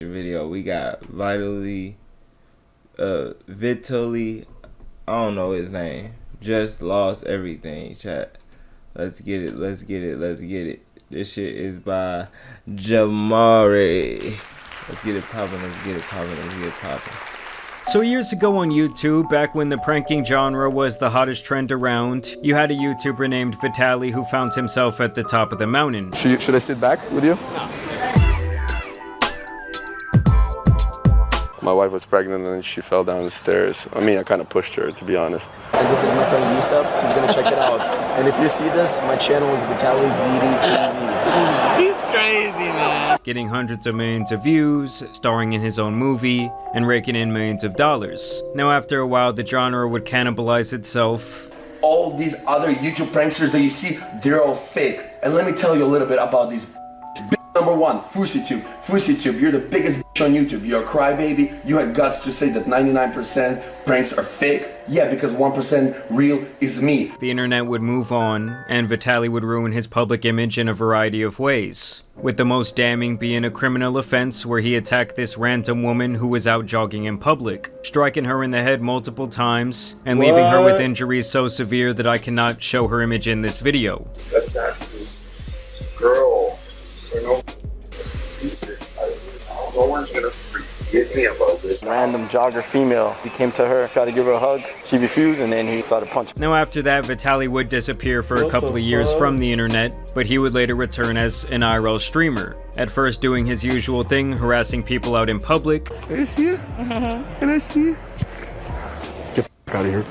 video. We got Vitaly, I don't know his name. Just lost everything, chat. Let's get it. This shit is by Jamari. Let's get it poppin'. So years ago on YouTube, back when the pranking genre was the hottest trend around, you had a YouTuber named Vitaly who found himself at the top of the mountain. Should I sit back with you? No. My wife was pregnant and she fell down the stairs. I mean, I kind of pushed her, to be honest. And this is my friend Yusuf. He's gonna check it out. And if you see this, my channel is Vitaly TV. He's crazy, man. Getting hundreds of millions of views, starring in his own movie, and raking in millions of dollars. Now after a while, the genre would cannibalize itself. All these other YouTube pranksters that you see, they're all fake. And let me tell you a little bit about these. Number one, FouseyTube, you're the biggest bitch on YouTube. You're a crybaby. You had guts to say that 99% pranks are fake. Yeah, because 1% real is me. The internet would move on, and Vitaly would ruin his public image in a variety of ways. With the most damning being a criminal offense where he attacked this random woman who was out jogging in public, striking her in the head multiple times, and leaving her with injuries so severe that I cannot show her image in this video. Attack this girl for no reason. No one's gonna forgive me about this. Random jogger female. He came to her, tried to give her a hug. She refused, and then he started punching. Now after that, Vitaly would disappear for a couple of years from the internet, but he would later return as an IRL streamer. At first doing his usual thing, harassing people out in public. Can I see you? Can I see you? Get the f*** out of here.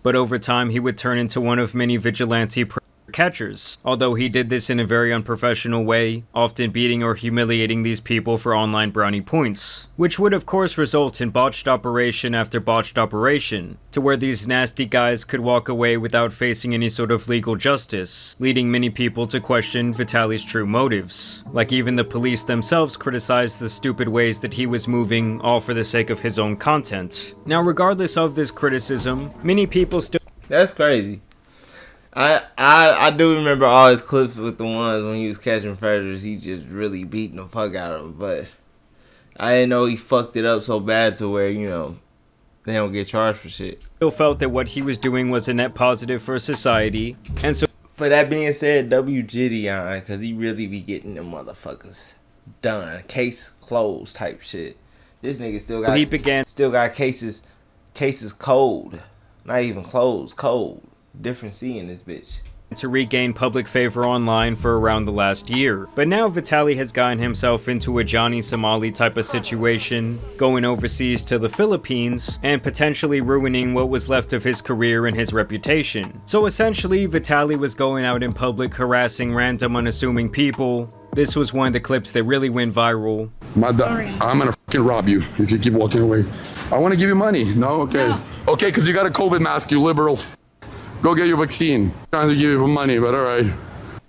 But over time, he would turn into one of many vigilante catchers, although he did this in a very unprofessional way, often beating or humiliating these people for online brownie points, which would of course result in botched operation after botched operation, to where these nasty guys could walk away without facing any sort of legal justice, leading many people to question Vitaly's true motives. Like even the police themselves criticized the stupid ways that he was moving, all for the sake of his own content. Now regardless of this criticism, many people still— That's crazy. I do remember all his clips with the ones when he was catching predators. He just really beating the fuck out of them. But I didn't know he fucked it up so bad to where, you know, they don't get charged for shit. Still felt that what he was doing was a net positive for society, and so for that being said, W Gideon, because he really be getting them motherfuckers done. Case closed type shit. This nigga still got cases cold. Not even closed, cold. Different C in this bitch. To regain public favor online for around the last year. But now Vitaly has gotten himself into a Johnny Somali type of situation, going overseas to the Philippines, and potentially ruining what was left of his career and his reputation. So essentially, Vitaly was going out in public harassing random unassuming people. This was one of the clips that really went viral. I'm gonna fucking rob you if you keep walking away. I wanna give you money. No? Okay. No. Okay, because you got a COVID mask, you liberal Go get your vaccine. Trying to give you money, but alright.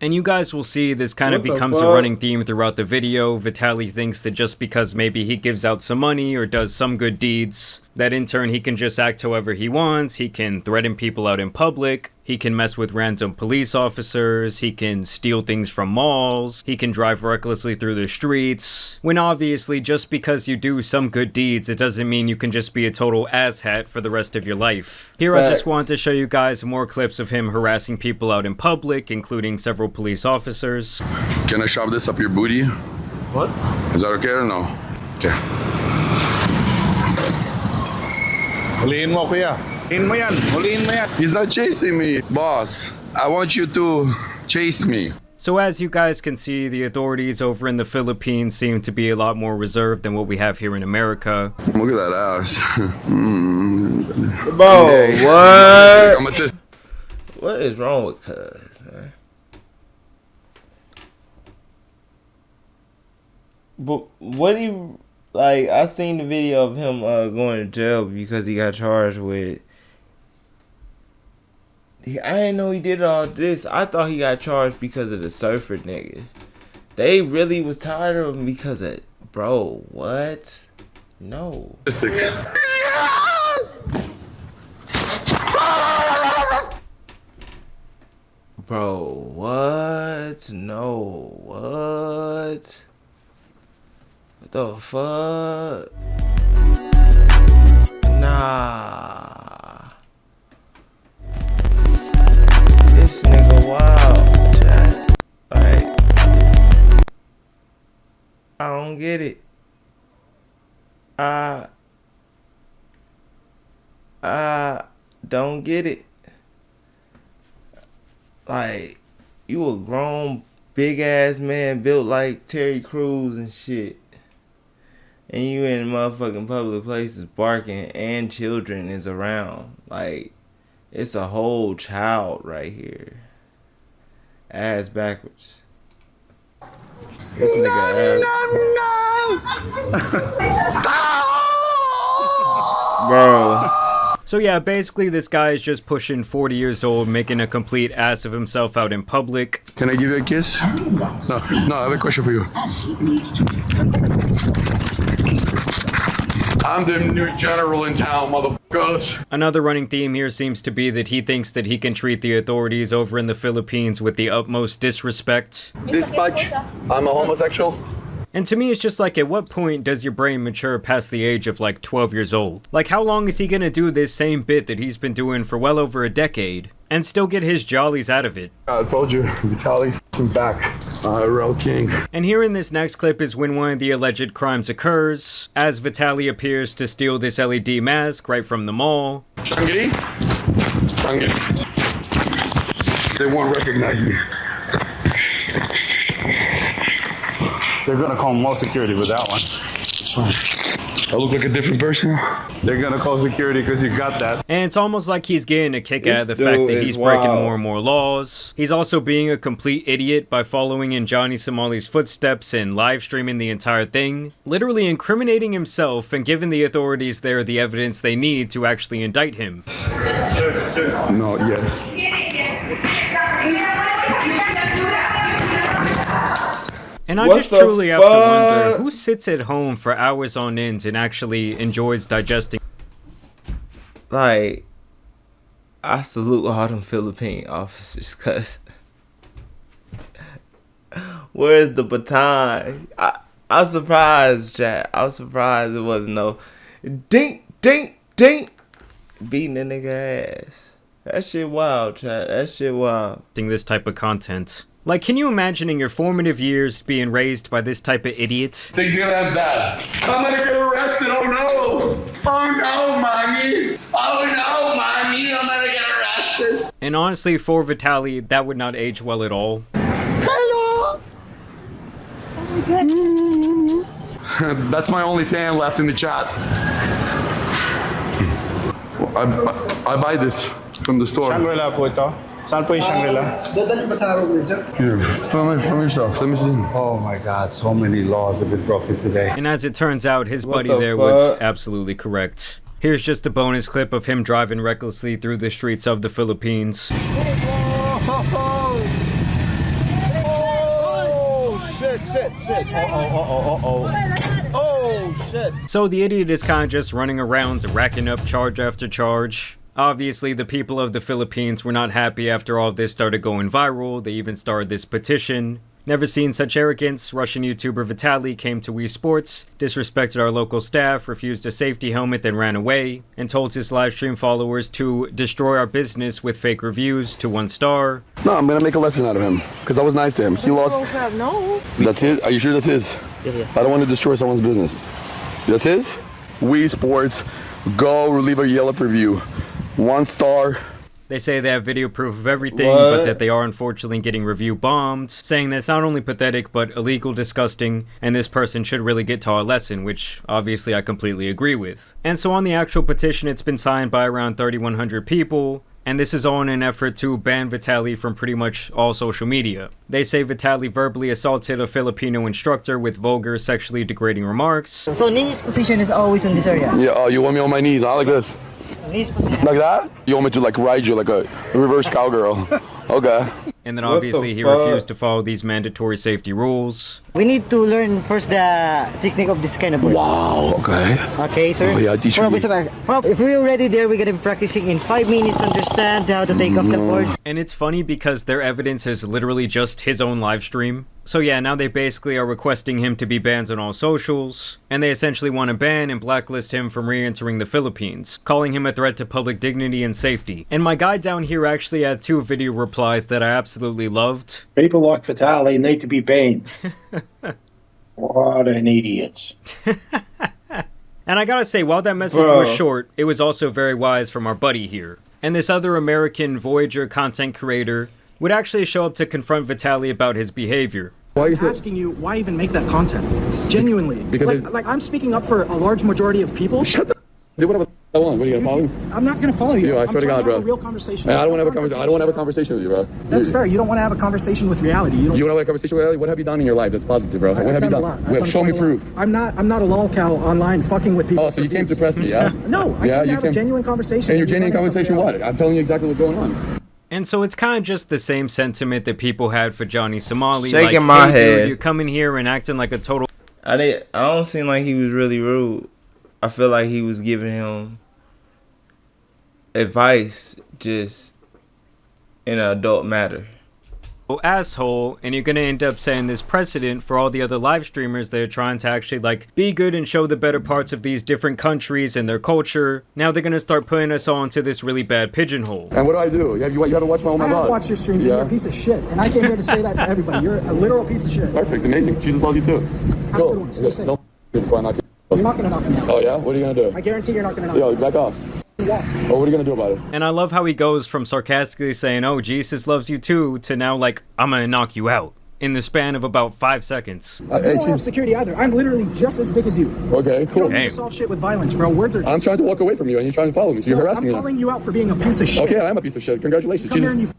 And you guys will see this kind of becomes a running theme throughout the video. Vitaly thinks that just because maybe he gives out some money or does some good deeds, that in turn he can just act however he wants, he can threaten people out in public, he can mess with random police officers, he can steal things from malls, he can drive recklessly through the streets, when obviously just because you do some good deeds, it doesn't mean you can just be a total asshat for the rest of your life. Here I just wanted to show you guys more clips of him harassing people out in public, including several police officers. Can I shove this up your booty? What? Is that okay or no? Okay. Huliin mo, kuya. Huliin mo yan. He's not chasing me. Boss, I want you to chase me. So as you guys can see, the authorities over in the Philippines seem to be a lot more reserved than what we have here in America. Look at that ass. Bro, what? What is wrong with cuz, man? But what do you... Like, I seen the video of him going to jail because he got charged with... I didn't know he did all this. I thought he got charged because of the surfer nigga. They really was tired of him because of... Bro, what? No. Bro, what? No, what? the fuck? Nah. This nigga wild, chat. Like, I don't get it. I don't get it. Like, you a grown, big ass man built like Terry Crews and shit. And you in motherfucking public places barking and children is around. Like, it's a whole child right here. Ass backwards. This nigga ass. Bro. So yeah, basically this guy is just pushing 40 years old, making a complete ass of himself out in public. Can I give you a kiss? No, I have a question for you. I'm the new general in town, motherfuckers. Another running theme here seems to be that he thinks that he can treat the authorities over in the Philippines with the utmost disrespect. Dispatch, I'm a homosexual. And to me, it's just like, at what point does your brain mature past the age of like 12 years old? Like, how long is he gonna do this same bit that he's been doing for well over a decade and still get his jollies out of it? I told you, Vitaly's back. Real king. And here in this next clip is when one of the alleged crimes occurs, as Vitaly appears to steal this LED mask right from the mall. Shangri? Shangri. They won't recognize me. They're gonna call more security with that one. It's fine. I look like a different person. They're gonna call security because you got that. And it's almost like he's getting a kick out of the fact that he's breaking more and more laws. He's also being a complete idiot by following in Johnny Somali's footsteps and live streaming the entire thing, literally incriminating himself and giving the authorities there the evidence they need to actually indict him. No, yeah. And I just truly have to wonder, who sits at home for hours on end and actually enjoys digesting? Like, I salute all them Philippine officers, cuz where's the baton? I'm surprised, chat. I'm surprised it wasn't no dink, dink, dink beating a nigga ass. That shit wild, chat. That shit wild. This type of content. Like, can you imagine in your formative years being raised by this type of idiot? Things gonna end bad. I'm gonna get arrested. Oh no! Oh no, mommy! Oh no, mommy! I'm gonna get arrested. And honestly, for Vitaly, that would not age well at all. Hello. Oh my god. That's my only fan left in the chat. I buy this from the store. Shangri-La po ito. Saan po yung Shangri-La? Dadali ba sa araw dyan? Here, film yourself. Let me see. Oh my god, so many laws have been broken today. And as it turns out, his buddy there was absolutely correct. Here's just a bonus clip of him driving recklessly through the streets of the Philippines. Oh, shit. Oh, shit. So the idiot is kind of just running around, racking up charge after charge. Obviously, the people of the Philippines were not happy after all of this started going viral. They even started this petition. Never seen such arrogance. Russian YouTuber Vitaly came to Wii Sports, disrespected our local staff, refused a safety helmet, then ran away, and told his livestream followers to destroy our business with fake reviews to 1 star. No, I'm gonna make a lesson out of him because I was nice to him. He lost. No. That's his. Are you sure that's his? Yeah. I don't want to destroy someone's business. That's his. Wii Sports. Go leave a Yelp review. 1 star. They say they have video proof of everything, but that they are unfortunately getting review bombed, saying that's not only pathetic, but illegal, disgusting, and this person should really get taught a lesson, which obviously I completely agree with. And so on the actual petition, it's been signed by around 3,100 people, and this is all in an effort to ban Vitaly from pretty much all social media. They say Vitaly verbally assaulted a Filipino instructor with vulgar, sexually degrading remarks. So knees position is always in this area? Yeah, you want me on my knees, huh? Like this. Knees position. Like that? You want me to like ride you like a reverse cowgirl? Okay. and then obviously he refused to follow these mandatory safety rules. We need to learn first the technique of this kind of boards. Wow, okay. Okay, sir? Oh, yeah, teach me. If we're already there, we're gonna be practicing in 5 minutes to understand how to take off the boards. And it's funny because their evidence is literally just his own live stream. So yeah, now they basically are requesting him to be banned on all socials, and they essentially want to ban and blacklist him from re-entering the Philippines, calling him a threat to public dignity and safety. And my guy down here actually had 2 video replies that I absolutely loved. People like Vitaly need to be banned. What an idiot. And I gotta say, while that message was short, it was also very wise from our buddy here. And this other American Voyager content creator would actually show up to confront Vitaly about his behavior. Why I'm asking you, why even make that content? Genuinely. Because like I'm speaking up for a large majority of people. Shut the do whatever I want. What are you gonna follow me? I'm not gonna follow you. I swear to God, bro. A real conversation. And I don't want to have a conversation. I don't want to have a conversation with you, bro. That's fair. You don't want to have a conversation with reality. You want to have a conversation with reality? What have you done in your life that's positive, bro? What have you done? Show me proof. I'm not a lolcow online fucking with people. Oh, so you came to press me, yeah? No, I came to have a genuine conversation. And your genuine conversation what? I'm telling you exactly what's going on. And so it's kind of just the same sentiment that people had for Johnny Somali. Shaking like, my hey, head. Dude, you're coming here and acting like a total... I don't seem like he was really rude. I feel like he was giving him advice just in an adult matter. Asshole, and you're gonna end up setting this precedent for all the other live streamers that are trying to actually like be good and show the better parts of these different countries and their culture. Now they're gonna start putting us all into this really bad pigeonhole. And what do? You haven't watched my own I haven't watched your streams. You're a piece of shit, and I came here to say that to everybody. You're a literal piece of shit. Perfect, amazing. Jesus loves you too. Let's go. Don't before I knock you. You're not gonna knock me out. Oh yeah? What are you gonna do? I guarantee you're not gonna knock me out. Yo, back off. Oh, what are you gonna do about it? And I love how he goes from sarcastically saying, oh, Jesus loves you too, to now like, I'm gonna knock you out, in the span of about 5 seconds. I don't have security either. I'm literally just as big as you. Okay, cool. You don't need to solve shit with violence, bro. Words are just... I'm trying to walk away from you and you're trying to follow me, so you're harassing me. I'm calling you out for being a piece of shit. Okay, I am a piece of shit. Congratulations. Come here and you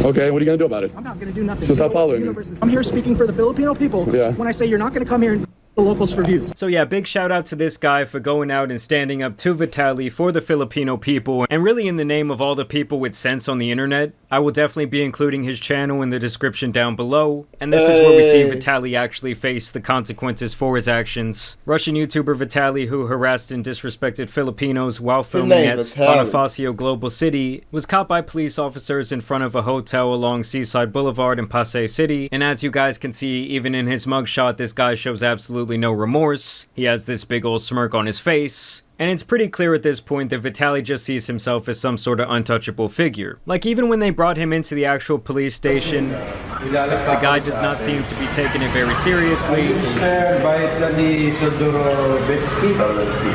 okay, what are you gonna do about it? I'm not gonna do nothing. So stop following me. I'm here speaking for the Filipino people. Yeah. When I say you're not gonna come here and the locals for views. So yeah, big shout out to this guy for going out and standing up to Vitaly for the Filipino people, and really in the name of all the people with sense on the internet. I will definitely be including his channel in the description down below, and this is where we see Vitaly actually face the consequences for his actions. Russian YouTuber Vitaly, who harassed and disrespected Filipinos while filming at Bonifacio Global City, was caught by police officers in front of a hotel along Seaside Boulevard in Pasay City, and as you guys can see, even in his mugshot, this guy shows absolutely no remorse. He has this big old smirk on his face. And it's pretty clear at this point that Vitaly just sees himself as some sort of untouchable figure. Like, even when they brought him into the actual police station, the guy does not seem to be taking it very seriously. Vitaly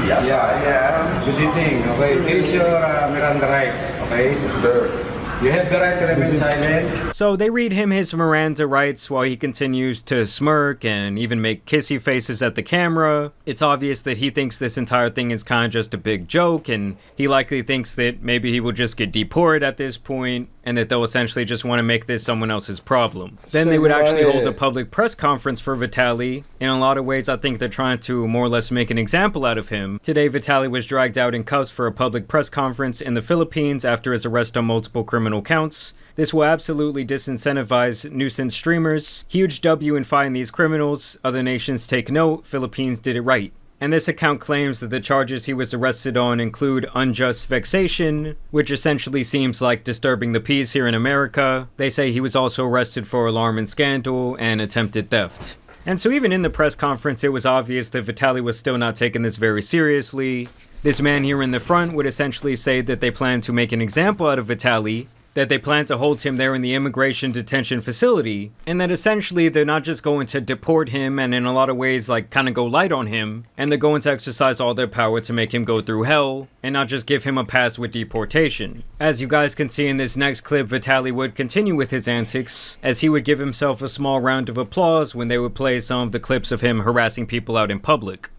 yeah. Good evening. Okay, here is your Miranda rights. Okay? Yes, sir. You have the right to remain silent. So they read him his Miranda rights while he continues to smirk and even make kissy faces at the camera. It's obvious that he thinks this entire thing is kind of just a big joke, and he likely thinks that maybe he will just get deported at this point, and that they'll essentially just want to make this someone else's problem. Then they would actually hold a public press conference for Vitaly. In a lot of ways, I think they're trying to more or less make an example out of him. Today, Vitaly was dragged out in cuffs for a public press conference in the Philippines after his arrest on multiple criminal counts. This will absolutely disincentivize nuisance streamers. Huge W in fighting these criminals. Other nations take note. Philippines did it right. And this account claims that the charges he was arrested on include unjust vexation, which essentially seems like disturbing the peace here in America. They say he was also arrested for alarm and scandal and attempted theft. And so even in the press conference, it was obvious that Vitaly was still not taking this very seriously. This man here in the front would essentially say that they plan to make an example out of Vitaly, that they plan to hold him there in the immigration detention facility, and that essentially they're not just going to deport him and in a lot of ways like kind of go light on him, and they're going to exercise all their power to make him go through hell and not just give him a pass with deportation. As you guys can see in this next clip, Vitaly would continue with his antics, as he would give himself a small round of applause when they would play some of the clips of him harassing people out in public.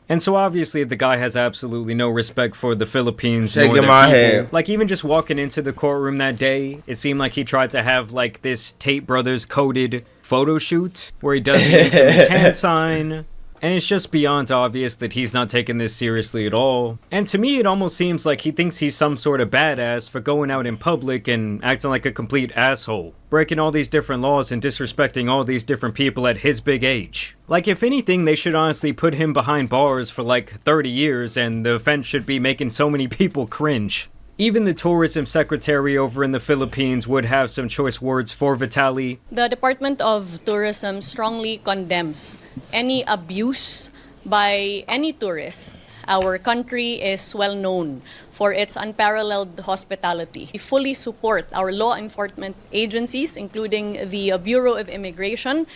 And so obviously the guy has absolutely no respect for the Philippines. Shaking my head. Like even just walking into the courtroom that day, it seemed like he tried to have like this Tate Brothers coded photo shoot where he doesn't even do his hand sign. And it's just beyond obvious that he's not taking this seriously at all. And to me, it almost seems like he thinks he's some sort of badass for going out in public and acting like a complete asshole, breaking all these different laws and disrespecting all these different people at his big age. Like, if anything, they should honestly put him behind bars for like 30 years, and the offense should be making so many people cringe. Even the tourism secretary over in the Philippines would have some choice words for Vitaly. The Department of Tourism strongly condemns any abuse by any tourist. Our country is well known for its unparalleled hospitality. We fully support our law enforcement agencies, including the Bureau of Immigration,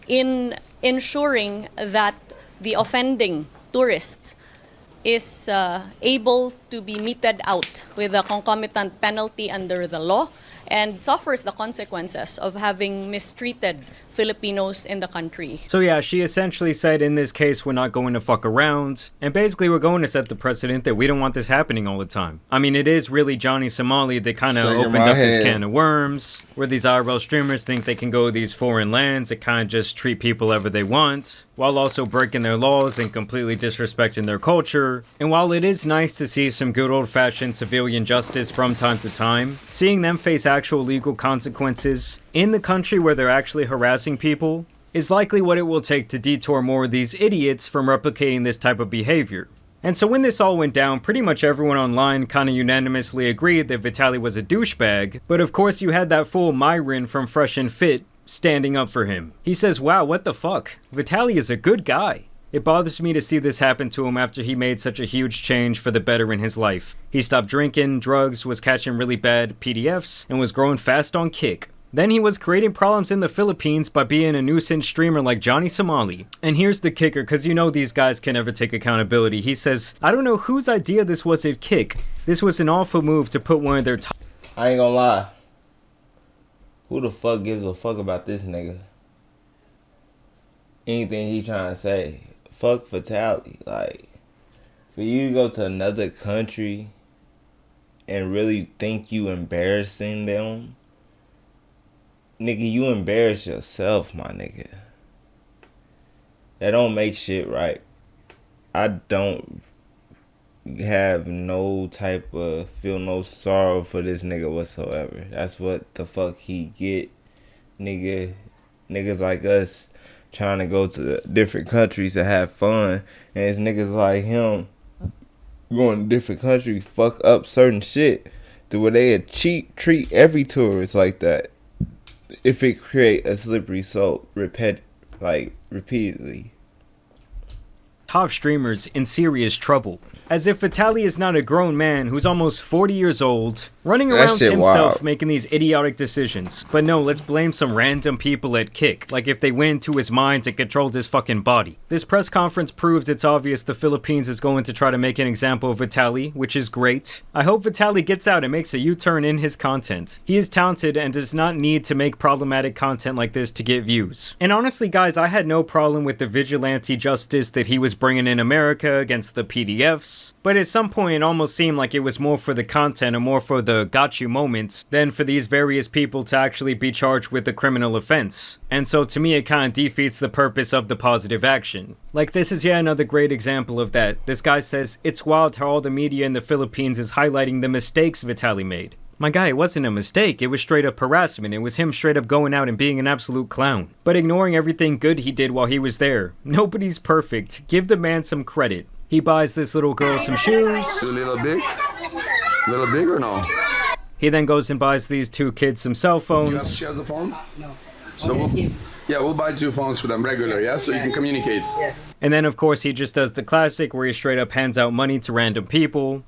in ensuring that the offending tourist is able to be meted out with a concomitant penalty under the law and suffers the consequences of having mistreated Filipinos in the country. So yeah, she essentially said in this case we're not going to fuck around, and basically we're going to set the precedent that we don't want this happening all the time. I mean, it is really Johnny Somali that kind of opened up this can of worms, where these IRL streamers think they can go to these foreign lands and kind of just treat people however they want, while also breaking their laws and completely disrespecting their culture. And while it is nice to see some good old-fashioned civilian justice from time to time, seeing them face actual legal consequences in the country where they're actually harassing people is likely what it will take to detour more of these idiots from replicating this type of behavior. And so when this all went down, pretty much everyone online kind of unanimously agreed that Vitaly was a douchebag, but of course you had that fool Myron from Fresh and Fit standing up for him. He says, wow, what the fuck? Vitaly is a good guy. It bothers me to see this happen to him after he made such a huge change for the better in his life. He stopped drinking, drugs, was catching really bad PDFs, and was growing fast on Kick. Then he was creating problems in the Philippines by being a nuisance streamer like Johnny Somali. And here's the kicker, because you know these guys can never take accountability. He says, I don't know whose idea this was at Kick. This was an awful move to put one of their top... I ain't gonna lie. Who the fuck gives a fuck about this nigga? Anything he trying to say. Fuck Vitaly. Like, for you to go to another country and really think you embarrassing them, nigga, you embarrass yourself, my nigga. That don't make shit right. I don't have no type of, feel no sorrow for this nigga whatsoever. That's what the fuck he get, nigga. Niggas like us trying to go to different countries to have fun, and it's niggas like him going to different countries fuck up certain shit to where they treat every tourist like that. If it create a slippery slope repeatedly. Top streamers in serious trouble. As if Vitaly is not a grown man who's almost 40 years old, running around himself making these idiotic decisions. But no, let's blame some random people at Kick, like if they went into his mind and controlled his fucking body. This press conference proves it's obvious the Philippines is going to try to make an example of Vitaly, which is great. I hope Vitaly gets out and makes a U-turn in his content. He is talented and does not need to make problematic content like this to get views. And honestly guys, I had no problem with the vigilante justice that he was bringing in America against the PDFs. But at some point it almost seemed like it was more for the content or more for the got you moments than for these various people to actually be charged with a criminal offense. And so to me it kind of defeats the purpose of the positive action. Like, this is yet another great example of that. This guy says, it's wild how all the media in the Philippines is highlighting the mistakes Vitaly made. My guy, it wasn't a mistake, it was straight up harassment. It was him straight up going out and being an absolute clown. But ignoring everything good he did while he was there. Nobody's perfect. Give the man some credit. He buys this little girl some shoes. A little big? A little big or no? He then goes and buys these two kids some cell phones. She has a phone? No. So we'll buy 2 phones for them regular, yeah? So you can communicate. Yes. And then of course he just does the classic where he straight up hands out money to random people.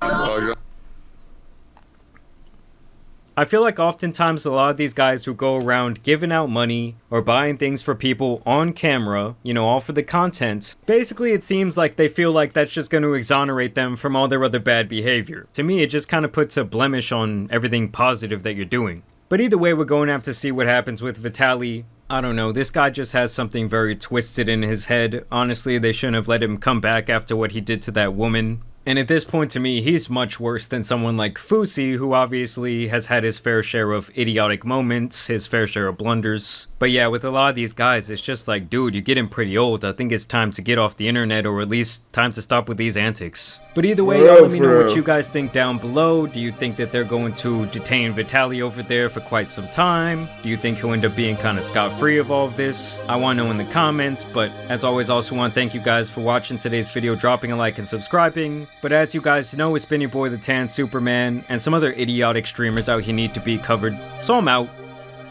I feel like oftentimes a lot of these guys who go around giving out money or buying things for people on camera, you know, all for the content, basically it seems like they feel like that's just going to exonerate them from all their other bad behavior. To me, it just kind of puts a blemish on everything positive that you're doing. But either way, we're going to have to see what happens with Vitaly. I don't know, this guy just has something very twisted in his head. Honestly, they shouldn't have let him come back after what he did to that woman. And at this point, to me, he's much worse than someone like Fusi, who obviously has had his fair share of idiotic moments, his fair share of blunders. But yeah, with a lot of these guys, it's just like, dude, you're getting pretty old. I think it's time to get off the internet, or at least time to stop with these antics. But either way, y'all let me know what you guys think down below. Do you think that they're going to detain Vitaly over there for quite some time? Do you think he'll end up being kind of scot-free of all of this? I want to know in the comments, but as always, also want to thank you guys for watching today's video, dropping a like and subscribing. But as you guys know, it's been your boy the Tan Superman, and some other idiotic streamers out here need to be covered. So I'm out.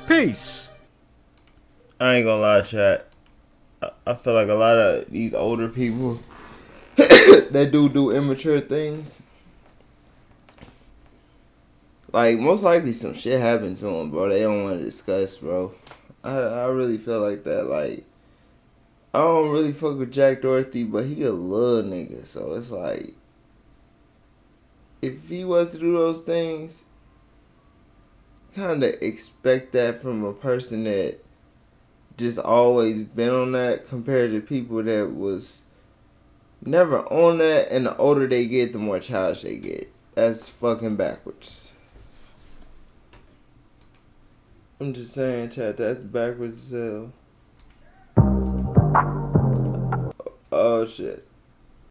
Peace! I ain't gonna lie, chat. I feel like a lot of these older people that do immature things, like, most likely some shit happened to them, bro. They don't want to discuss, bro. I really feel like that. Like, I don't really fuck with Jack Dorsey, but he a little nigga, so it's like, if he was to do those things, kind of expect that from a person that just always been on that, compared to people that was never on that, and the older they get, the more childish they get. That's fucking backwards. I'm just saying, chat, that's backwards as hell. Oh shit.